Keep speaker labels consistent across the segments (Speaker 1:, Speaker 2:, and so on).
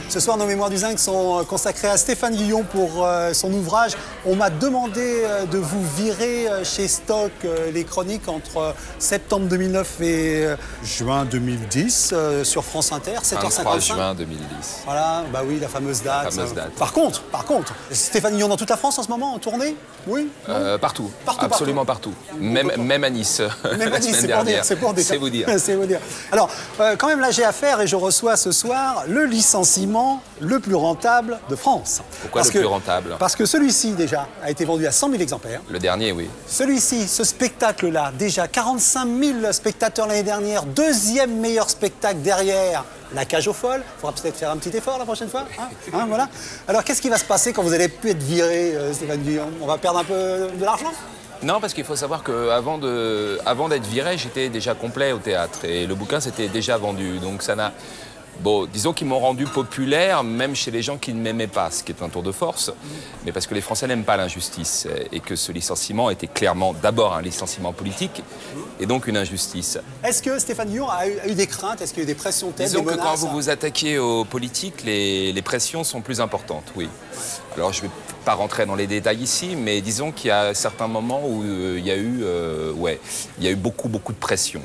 Speaker 1: Ce soir, nos mémoires du zinc sont consacrées à Stéphane Guillon pour son ouvrage. On m'a demandé de vous virer chez Stock les chroniques entre septembre 2009 et juin 2010 sur France Inter, 7h55.
Speaker 2: 23 juin 2010.
Speaker 1: Voilà, bah oui, la fameuse date.
Speaker 2: La fameuse date.
Speaker 1: Par contre, Stéphane Guillon dans toute la France en ce moment, en tournée? Oui?
Speaker 2: Partout. Absolument partout. Même à Nice.
Speaker 1: Même à Nice, c'est pour dire.
Speaker 2: C'est vous dire.
Speaker 1: C'est vous dire. Alors, quand même, là, j'ai affaire et je reçois ce soir le licenciement le plus rentable de France.
Speaker 2: Pourquoi le plus rentable?
Speaker 1: Parce que celui-ci, déjà, a été vendu à 100 000 exemplaires.
Speaker 2: Le dernier, oui.
Speaker 1: Celui-ci, ce spectacle-là, déjà 45 000 spectateurs l'année dernière, deuxième meilleur spectacle derrière La Cage aux Folles. Il faudra peut-être faire un petit effort la prochaine fois. Voilà. Alors, qu'est-ce qui va se passer quand vous allez plus être viré, Stéphane Guillon? On va perdre un peu de l'argent?
Speaker 2: Non, parce qu'il faut savoir qu'avant d'être viré, j'étais déjà complet au théâtre. Et le bouquin s'était déjà vendu. Donc ça n'a... Bon, disons qu'ils m'ont rendu populaire, même chez les gens qui ne m'aimaient pas, ce qui est un tour de force. Mais parce que les Français n'aiment pas l'injustice. Et que ce licenciement était clairement d'abord un licenciement politique et donc une injustice.
Speaker 1: Est-ce que Stéphane Guillon a eu des craintes? Est-ce qu'il y a eu des pressions telles,
Speaker 2: Disons
Speaker 1: des menaces?
Speaker 2: Que quand vous vous attaquez aux politiques, les pressions sont plus importantes, oui. Alors je ne vais pas rentrer dans les détails ici, mais disons qu'il y a certains moments où il y a eu beaucoup de pression.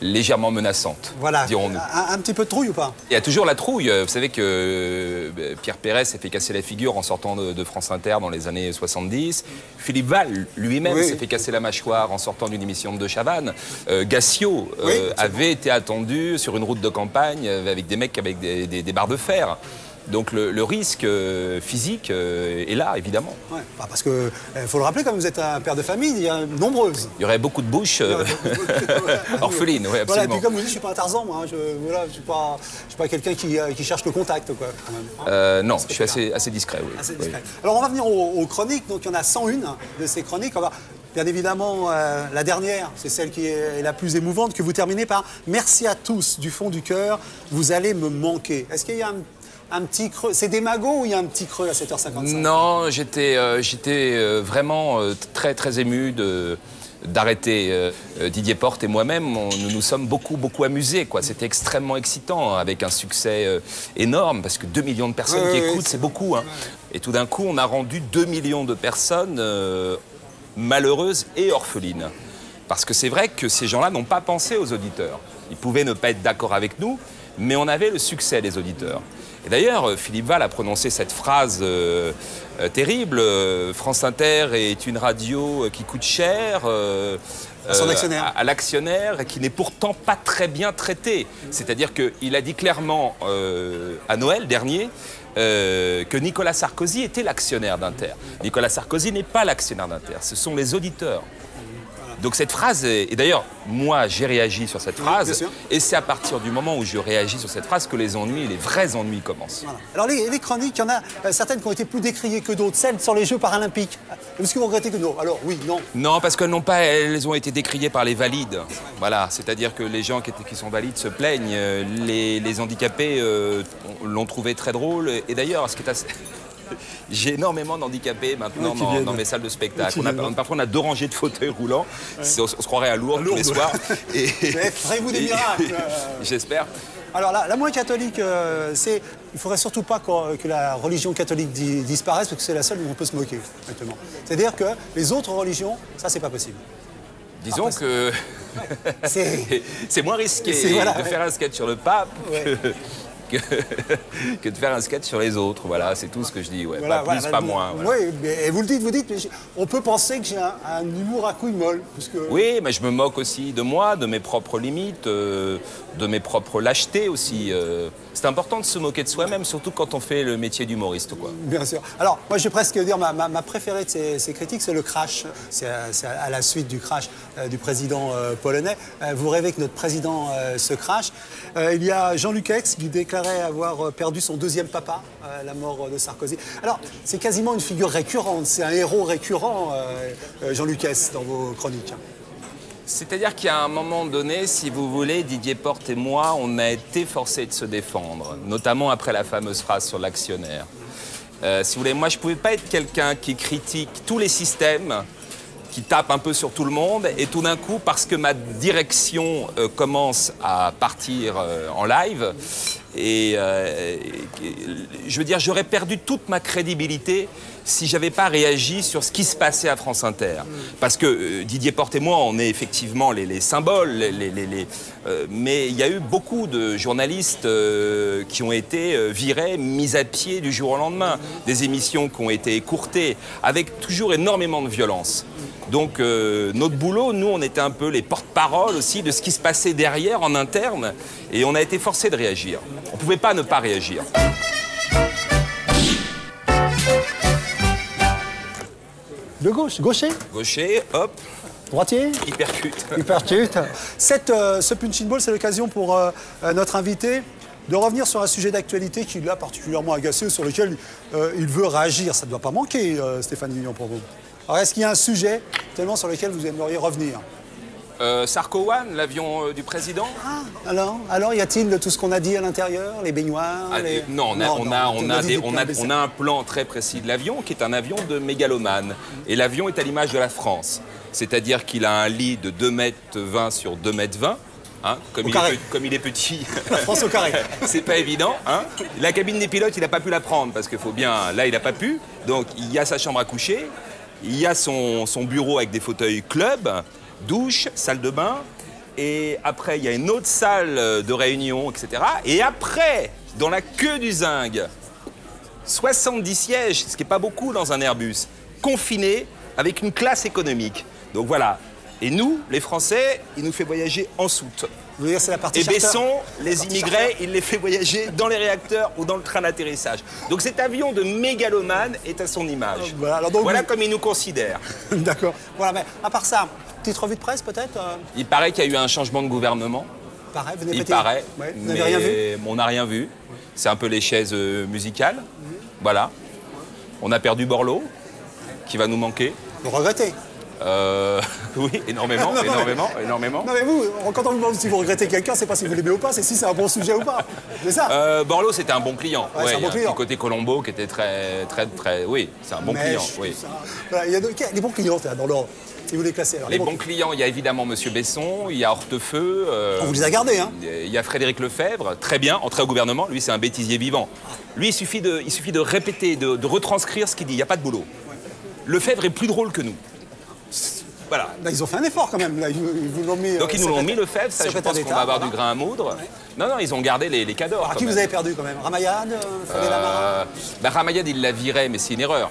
Speaker 2: Légèrement menaçante,
Speaker 1: voilà.
Speaker 2: dirons-nous.
Speaker 1: Un petit peu de trouille ou pas?
Speaker 2: Il y a toujours la trouille. Vous savez que Pierre Perret s'est fait casser la figure en sortant de France Inter dans les années 70. Philippe Val, lui-même, s'est fait casser la mâchoire en sortant d'une émission de Chavannes. Gassio avait été attendu sur une route de campagne avec des mecs avec des barres de fer. Donc le risque physique est là, évidemment. Ouais,
Speaker 1: parce que, faut le rappeler, comme vous êtes un père de famille, il y a nombreuses.
Speaker 2: Il y aurait beaucoup de bouches orphelines, oui, absolument.
Speaker 1: Voilà, et puis comme vous dites, je ne suis pas un Tarzan, moi. Je ne suis pas quelqu'un qui cherche le contact, quoi. Quand même.
Speaker 2: Non, je suis assez discret, oui.
Speaker 1: Assez discret. Alors, on va venir aux chroniques. Donc, il y en a 101 de ces chroniques. On va... Bien évidemment, la dernière, c'est celle qui est la plus émouvante, que vous terminez par « Merci à tous, du fond du cœur, vous allez me manquer ». Est-ce qu'il y a un petit creux? C'est des magots ou il y a un petit creux à 7h55?
Speaker 2: Non, j'étais vraiment très ému d'arrêter. Didier Porte et moi-même, nous nous sommes beaucoup amusés, quoi. C'était extrêmement excitant, avec un succès énorme, parce que 2 millions de personnes qui écoutent, c'est beaucoup. Hein. Et tout d'un coup, on a rendu 2 millions de personnes malheureuses et orphelines. Parce que c'est vrai que ces gens-là n'ont pas pensé aux auditeurs. Ils pouvaient ne pas être d'accord avec nous, mais on avait le succès des auditeurs. Et d'ailleurs, Philippe Val a prononcé cette phrase terrible. France Inter est une radio qui coûte cher
Speaker 1: à
Speaker 2: l'actionnaire et qui n'est pourtant pas très bien traité. C'est-à-dire qu'il a dit clairement à Noël dernier que Nicolas Sarkozy était l'actionnaire d'Inter. Nicolas Sarkozy n'est pas l'actionnaire d'Inter, ce sont les auditeurs. Donc cette phrase, et d'ailleurs, moi j'ai réagi sur cette phrase, et c'est à partir du moment où je réagis sur cette phrase que les ennuis, les vrais ennuis commencent.
Speaker 1: Voilà. Alors les chroniques, il y en a certaines qui ont été plus décriées que d'autres, celles sur les Jeux paralympiques. Est-ce que vous regrettez que non? Alors oui, non.
Speaker 2: Non, parce qu'elles elles ont été décriées par les valides. Voilà, c'est-à-dire que les gens qui sont valides se plaignent, les handicapés l'ont trouvé très drôle, et d'ailleurs, ce qui est assez... J'ai énormément d'handicapés maintenant dans mes salles de spectacle. Parfois, on a 2 rangées de fauteuils roulants. On se croirait à Lourdes tous les soirs.
Speaker 1: Ferez-vous des miracles.
Speaker 2: J'espère.
Speaker 1: Alors la moins catholique, il ne faudrait surtout pas que la religion catholique disparaisse, parce que c'est la seule où on peut se moquer, actuellement. C'est-à-dire que les autres religions, ça, c'est pas possible.
Speaker 2: Disons que c'est moins risqué de faire un sketch sur le pape que de faire un sketch sur les autres. Voilà, c'est tout ce que je dis. Ouais. Pas plus, pas moins. Voilà.
Speaker 1: Oui, mais vous le dites, mais on peut penser que j'ai un humour à couilles molles.
Speaker 2: Oui, mais je me moque aussi de moi, de mes propres limites, de mes propres lâchetés aussi. C'est important de se moquer de soi-même, surtout quand on fait le métier d'humoriste, quoi.
Speaker 1: Bien sûr. Alors, moi, je vais presque dire, ma préférée de ces critiques, c'est le crash. C'est à la suite du crash du président polonais. Vous rêvez que notre président se crache. Il y a Jean-Luc Aix qui déclarait avoir perdu son 2e papa, la mort de Sarkozy. Alors, c'est quasiment une figure récurrente. C'est un héros récurrent, Jean-Luc Aix, dans vos chroniques.
Speaker 2: C'est-à-dire qu'à un moment donné, si vous voulez, Didier Porte et moi, on a été forcés de se défendre, notamment après la fameuse phrase sur l'actionnaire. Si vous voulez, moi, je ne pouvais pas être quelqu'un qui critique tous les systèmes, qui tape un peu sur tout le monde, et tout d'un coup, parce que ma direction commence à partir en live, je veux dire, j'aurais perdu toute ma crédibilité si j'avais pas réagi sur ce qui se passait à France Inter. Parce que Didier Porte et moi, on est effectivement les symboles, mais il y a eu beaucoup de journalistes qui ont été virés, mis à pied du jour au lendemain. Des émissions qui ont été écourtées, avec toujours énormément de violence. Donc notre boulot, nous, on était un peu les porte-parole aussi de ce qui se passait derrière, en interne, et on a été forcés de réagir. On ne pouvait pas ne pas réagir.
Speaker 1: De gauche, gaucher.
Speaker 2: Gaucher, hop.
Speaker 1: Droitier.
Speaker 2: Hypercute.
Speaker 1: Hypercute. Ce punching ball, c'est l'occasion pour notre invité de revenir sur un sujet d'actualité qui l'a particulièrement agacé, sur lequel il veut réagir. Ça ne doit pas manquer, Stéphane Guillon, pour vous. Alors, est-ce qu'il y a un sujet tellement sur lequel vous aimeriez revenir?
Speaker 2: Sarko One, l'avion du président.
Speaker 1: Ah, alors y a-t-il de tout ce qu'on a dit à l'intérieur, les baignoires
Speaker 2: Non, on a un plan très précis de l'avion qui est un avion de mégalomane. Et l'avion est à l'image de la France. C'est-à-dire qu'il a un lit de 2,20 m sur 2,20 m. Hein, comme il est petit.
Speaker 1: La France au carré.
Speaker 2: C'est pas évident. Hein. La cabine des pilotes, il n'a pas pu la prendre parce qu'il faut bien. Là, il n'a pas pu. Donc, il y a sa chambre à coucher. Il y a son bureau avec des fauteuils club, douche, salle de bain. Et après, il y a une autre salle de réunion, etc. Et après, dans la queue du zinc, 70 sièges, ce qui n'est pas beaucoup dans un Airbus, confinés avec une classe économique. Donc voilà. Et nous, les Français, il nous fait voyager en soute.
Speaker 1: Vous voulez dire, c'est la partie
Speaker 2: Et
Speaker 1: charter.
Speaker 2: Besson, les immigrés, il les fait voyager dans les réacteurs ou dans le train d'atterrissage. Donc cet avion de mégalomane est à son image. Voilà comme il nous considère.
Speaker 1: D'accord. Voilà, mais à part ça, petite revue de presse peut-être
Speaker 2: Il paraît qu'il y a eu un changement de gouvernement.
Speaker 1: Il paraît,
Speaker 2: ouais,
Speaker 1: vous n'avez rien vu?
Speaker 2: On n'a rien vu. C'est un peu les chaises musicales. Voilà. On a perdu Borloo, qui va nous manquer.
Speaker 1: Vous regrettez?
Speaker 2: Oui, énormément.
Speaker 1: Non mais vous, quand on vous demande si vous regrettez quelqu'un, c'est pas si vous l'aimez ou pas, c'est si c'est un bon sujet ou pas. C'est ça.
Speaker 2: Borloo, c'était un bon client.
Speaker 1: Ouais, c'est un bon client.
Speaker 2: Du côté Colombo, qui était très... Oui, c'est un bon client. Oui.
Speaker 1: Voilà, il y a des bons clients dans l'ordre. Si vous les classez. Alors,
Speaker 2: les bons clients, il y a évidemment M. Besson, il y a Hortefeux.
Speaker 1: On vous les a gardés, hein?
Speaker 2: Il y a Frédéric Lefebvre, très bien, entré au gouvernement. Lui, c'est un bêtisier vivant. Lui, il suffit de répéter, de retranscrire ce qu'il dit. Il n'y a pas de boulot. Lefebvre est plus drôle que nous. Voilà.
Speaker 1: Là, ils ont fait un effort quand même. Là, ils vous l'ont mis.
Speaker 2: Donc ils nous l'ont mis, Lefebvre, ça je pense qu'on va avoir du grain à moudre. Ouais. Non, ils ont gardé les cadors.
Speaker 1: Alors, qui vous avez perdu quand même? Ramayad, Fabien Lamar?
Speaker 2: Ramayad, il l'a viré, mais c'est une erreur.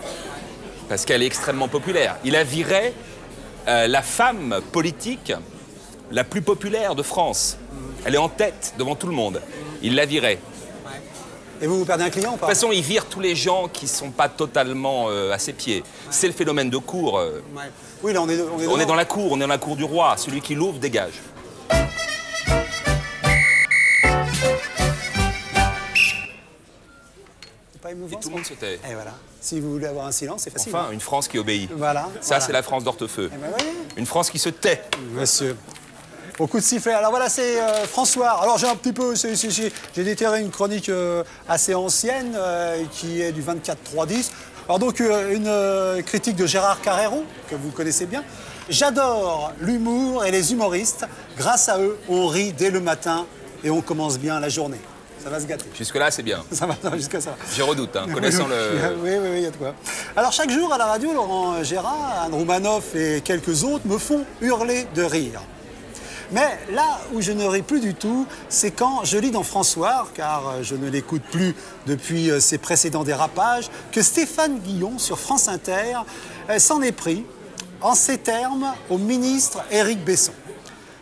Speaker 2: Parce qu'elle est extrêmement populaire. Il a viré la femme politique la plus populaire de France. Elle est en tête devant tout le monde. Il l'a virée.
Speaker 1: Et vous perdez un client ou pas?
Speaker 2: De toute façon, il vire tous les gens qui ne sont pas totalement à ses pieds. C'est le phénomène de cour.
Speaker 1: Ouais. Oui, là, on est
Speaker 2: dans la cour, on est dans la cour du roi. Celui qui l'ouvre dégage.
Speaker 1: C'est pas émouvant?
Speaker 2: Et tout le monde se tait.
Speaker 1: Et voilà. Si vous voulez avoir un silence, c'est facile.
Speaker 2: Enfin, une France qui obéit.
Speaker 1: Voilà.
Speaker 2: Ça, c'est la France d'Hortefeux.
Speaker 1: Ben, oui.
Speaker 2: Une France qui se tait.
Speaker 1: Monsieur. Au coup de sifflet. Alors voilà, c'est François. Alors j'ai un petit peu, j'ai déterré une chronique assez ancienne qui est du 24-3-10. Alors donc une critique de Gérard Carrero, que vous connaissez bien. J'adore l'humour et les humoristes. Grâce à eux, on rit dès le matin et on commence bien la journée. Ça va se gâter.
Speaker 2: Jusque-là, c'est bien.
Speaker 1: Ça va, jusqu'à ça.
Speaker 2: Je redoute, hein, connaissant le...
Speaker 1: Oui, il y a de quoi. Alors chaque jour à la radio, Laurent Gérard, Anne Roumanoff et quelques autres me font hurler de rire. Mais là où je ne ris plus du tout, c'est quand je lis dans François, car je ne l'écoute plus depuis ses précédents dérapages, que Stéphane Guillon, sur France Inter, s'en est pris, en ces termes, au ministre Éric Besson.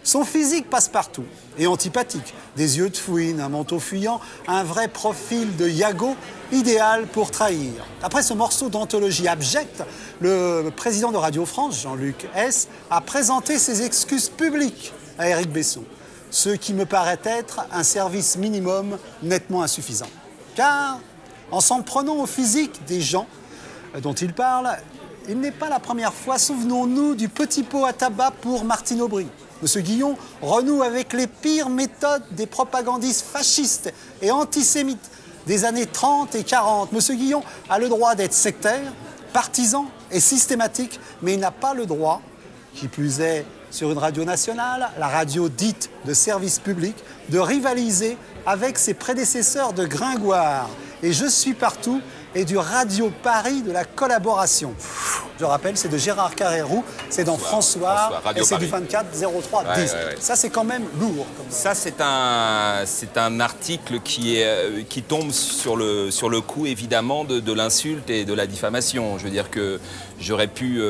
Speaker 1: Son physique passe-partout et antipathique, des yeux de fouine, un manteau fuyant, un vrai profil de Yago, idéal pour trahir. Après ce morceau d'anthologie abjecte, le président de Radio France, Jean-Luc Hess, a présenté ses excuses publiques à Éric Besson, ce qui me paraît être un service minimum nettement insuffisant. Car, en s'en prenant au physique des gens dont il parle, il n'est pas la première fois, souvenons-nous du petit pot à tabac pour Martine Aubry. M. Guillon renoue avec les pires méthodes des propagandistes fascistes et antisémites des années 30 et 40. M. Guillon a le droit d'être sectaire, partisan et systématique, mais il n'a pas le droit, qui plus est sur une radio nationale, la radio dite de service public, de rivaliser avec ses prédécesseurs de Gringoire. Et Je suis partout et du Radio Paris de la collaboration. Je rappelle, c'est de Gérard Carrérou, c'est dans François, et c'est du 24-03-10. Ouais. Ça, c'est quand même lourd.
Speaker 2: Ça, c'est un article qui tombe sur le coup, évidemment, de l'insulte et de la diffamation. Je veux dire que j'aurais pu,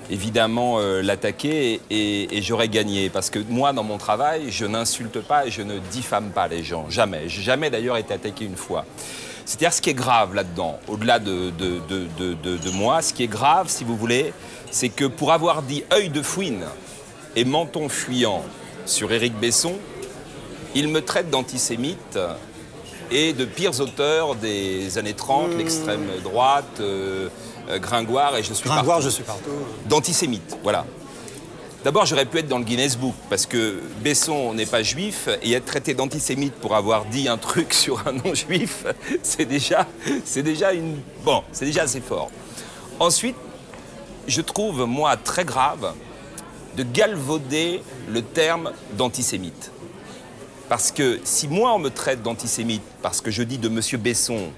Speaker 2: évidemment, l'attaquer et j'aurais gagné. Parce que moi, dans mon travail, je n'insulte pas et je ne diffame pas les gens. Jamais. J'ai jamais, d'ailleurs, été attaqué une fois. C'est-à-dire, ce qui est grave là-dedans, au-delà de moi, ce qui est grave, si vous voulez, c'est que pour avoir dit œil de fouine et menton fuyant sur Éric Besson, il me traite d'antisémite et de pires auteurs des années 30, l'extrême droite, Gringoire et Je suis partout.
Speaker 1: Gringoire, Je suis partout.
Speaker 2: D'antisémite, voilà. D'abord, j'aurais pu être dans le Guinness Book, parce que Besson n'est pas juif, et être traité d'antisémite pour avoir dit un truc sur un non-juif, c'est déjà assez fort. Ensuite, je trouve, moi, très grave de galvauder le terme d'antisémite. Parce que si moi, on me traite d'antisémite parce que je dis de M. Besson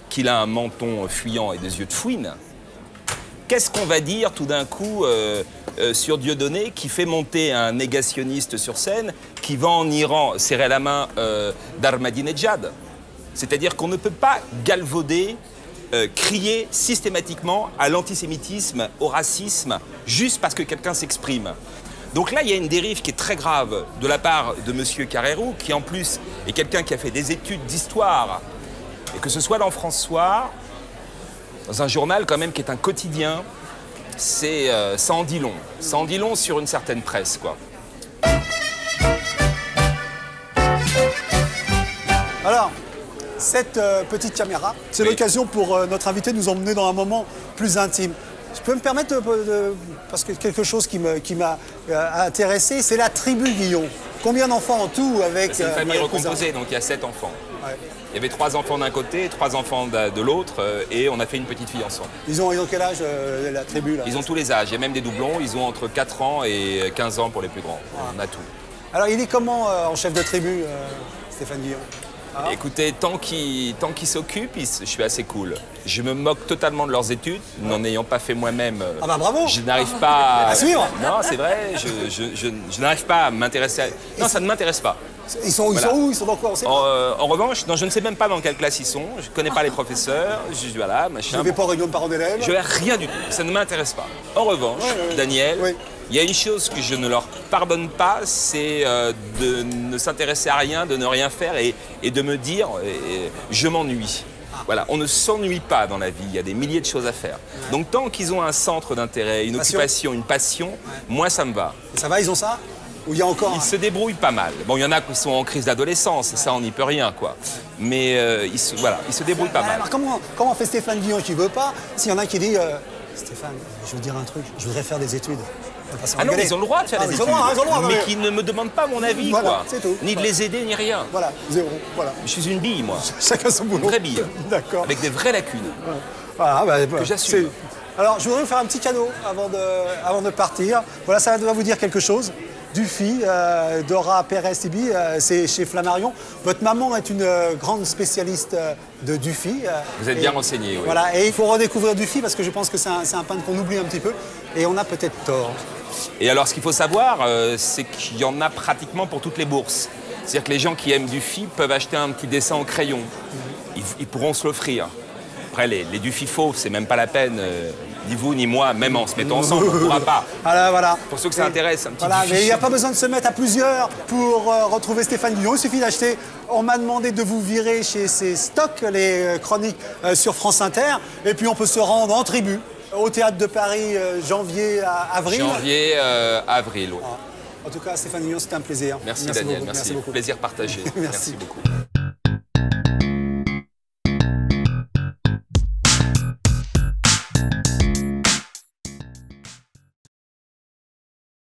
Speaker 2: qu'il a un menton fuyant et des yeux de fouine, qu'est-ce qu'on va dire tout d'un coup sur Dieudonné qui fait monter un négationniste sur scène qui va en Iran serrer la main d'Ahmadinejad? C'est-à-dire qu'on ne peut pas galvauder, crier systématiquement à l'antisémitisme, au racisme, juste parce que quelqu'un s'exprime. Donc là, il y a une dérive qui est très grave de la part de M. Carrérou, qui en plus est quelqu'un qui a fait des études d'histoire, et que ce soit dans François, dans un journal quand même qui est un quotidien, ça en dit long. Ça en dit long sur une certaine presse, quoi.
Speaker 1: Alors, cette petite caméra, c'est l'occasion pour notre invité de nous emmener dans un moment plus intime. Je peux me permettre, parce que quelque chose qui m'a intéressé, c'est la tribu Guillon. Combien d'enfants en tout avec...
Speaker 2: C'est une famille recomposée, donc il y a 7 enfants. Ouais. Il y avait 3 enfants d'un côté, 3 enfants de l'autre, et on a fait une petite fille ensemble.
Speaker 1: Ils ont quel âge, la tribu là?
Speaker 2: Ils ont tous les âges, il y a même des doublons, ils ont entre 4 ans et 15 ans pour les plus grands. On a tout.
Speaker 1: Alors il est comment en chef de tribu, Stéphane Guillon?
Speaker 2: Écoutez, tant qu'ils s'occupent, je suis assez cool. Je me moque totalement de leurs études, n'en ayant pas fait moi-même.
Speaker 1: Ah bah bravo!
Speaker 2: Je n'arrive pas
Speaker 1: à suivre.
Speaker 2: Non, c'est vrai, je n'arrive pas à m'intéresser à... Non, ça ne m'intéresse pas.
Speaker 1: Ils sont où? Ils sont dans quoi?
Speaker 2: En revanche, non, je ne sais même pas dans quelle classe ils sont. Je ne connais pas les professeurs. Voilà, machin.
Speaker 1: Je ne vais pas aux réunions de parents d'élèves.
Speaker 2: Je ne vais rien du tout. Ça ne m'intéresse pas. En revanche, Daniel, il y a une chose que je ne leur pardonne pas, c'est de ne s'intéresser à rien, de ne rien faire et de me dire je m'ennuie. Voilà, on ne s'ennuie pas dans la vie, il y a des milliers de choses à faire. Donc tant qu'ils ont un centre d'intérêt, une occupation, une passion, moi ça me va.
Speaker 1: Et ça va, ils ont ça? Ou il y a encore...
Speaker 2: Ils se débrouillent pas mal. Bon, il y en a qui sont en crise d'adolescence, ça on n'y peut rien, quoi. Mais ils se débrouillent pas mal.
Speaker 1: Alors comment fait Stéphane Guillon qui veut pas? S'il y en a qui dit Stéphane, je veux dire un truc, je voudrais faire des études.
Speaker 2: Ah non, ils ont le droit de faire des études, mais qui ne me demandent pas mon avis,
Speaker 1: voilà,
Speaker 2: quoi.
Speaker 1: C'est tout.
Speaker 2: Ni de les aider, ni rien.
Speaker 1: Voilà, 0. Voilà.
Speaker 2: Je suis une bille, moi.
Speaker 1: Chacun son boulot.
Speaker 2: Une vraie bille.
Speaker 1: D'accord.
Speaker 2: Avec des vraies lacunes.
Speaker 1: Voilà,
Speaker 2: que j'assume.
Speaker 1: Alors, je voudrais vous faire un petit cadeau avant de partir. Voilà, ça doit vous dire quelque chose. Dufy, Dora Pérez-Tibi, c'est chez Flammarion. Votre maman est une grande spécialiste de Dufy.
Speaker 2: Vous êtes bien renseigné, oui.
Speaker 1: Voilà, et il faut redécouvrir Dufy parce que je pense que c'est un peintre qu'on oublie un petit peu. Et on a peut-être tort.
Speaker 2: Et alors, ce qu'il faut savoir, c'est qu'il y en a pratiquement pour toutes les bourses. C'est-à-dire que les gens qui aiment Dufy peuvent acheter un petit dessin au crayon. Ils pourront se l'offrir. Après, les Dufy faux, c'est même pas la peine. Ni vous, ni moi, même en se mettant ensemble, on ne pourra pas.
Speaker 1: Voilà.
Speaker 2: Pour ceux que ça intéresse, un petit
Speaker 1: Voilà,
Speaker 2: Dufy.
Speaker 1: mais il n'y a pas besoin de se mettre à plusieurs pour retrouver Stéphane Guillon. Il suffit d'acheter. On m'a demandé de vous virer chez ces stocks, les chroniques sur France Inter. Et puis on peut se rendre en tribu au Théâtre de Paris, janvier à avril.
Speaker 2: Janvier, avril, oui.
Speaker 1: En tout cas, Stéphane Guillon, c'était un plaisir.
Speaker 2: Merci Daniel, merci. Plaisir partagé.
Speaker 1: Merci
Speaker 2: beaucoup.